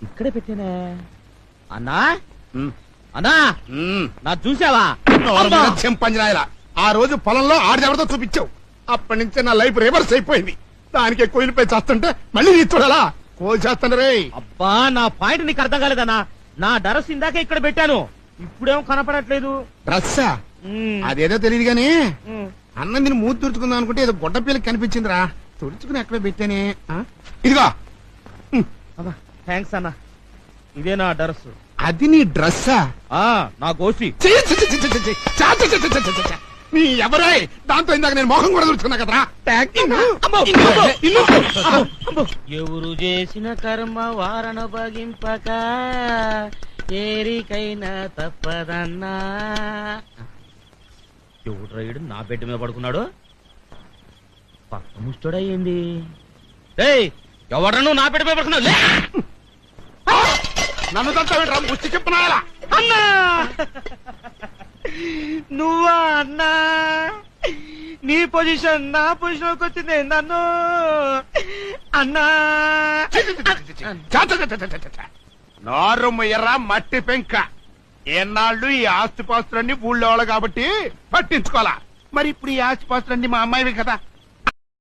ఇక్కడే పెట్టానే. అన్నా అన్నా నా చూసావా చెంపంజరాయలా ఆ రోజు పొలంలో ఆడెవరితో చూపించావు. అప్పటి నుంచే నా లైఫ్ రివర్స్ అయిపోయింది. దానికి కోయిలపై చేస్తుంటే మళ్ళీ నీ చూడాలా కోల్ చేస్తాను రే. అబ్బా నా పాయింట్ నీకు అర్థం కాలేదన్నా. నా డ్రెస్ ఇందాక ఇక్కడ పెట్టాను, ఇప్పుడేమో కనపడట్లేదు. డ్రస్సా? అదేదో తెలియదు గాని అన్నం నేను మూతి తుడుచుకుందాం అనుకుంటే ఏదో గొడ్డ పిల్లకి కనిపించిందిరా. తుడుచుకుని ఎక్కడ పెట్టానే. ఇదిగో. థ్యాంక్స్ అన్నా. ఇదే నా డ్రెస్. అది నీ డ్రస్సా? నా గోసి. నీ ఎవరై దాంతో ఇందాక నేను మొహం కూడా తుడుచుకున్నా కదరా. ఎవరు చేసిన కర్మ వారణ భగింపక ఏరికైనా తప్పదన్నా. ఎవడు రైడు నా బెడ్ మీద పడుకున్నాడు? పక్క ముష్టోడయ్యింది. ఎవడను నా బెడ్ మీద పడుకున్నాడు? నన్ను తంతా ముచ్చి చెప్పనాలా? అన్నా నువ్వా అన్నా? నీ పొజిషన్ నా పొజిషన్ వచ్చింది నన్ను అన్నా. నారుమయ్యరా మట్టి పెంక. ఏనాళ్ళు ఈ ఆస్తిపాస్తులన్నీ ఊళ్ళో వాళ్ళు కాబట్టి పట్టించుకోవాలా. మరి ఇప్పుడు ఈ ఆస్తిపాస్తులన్నీ మా అమ్మాయివి కదా,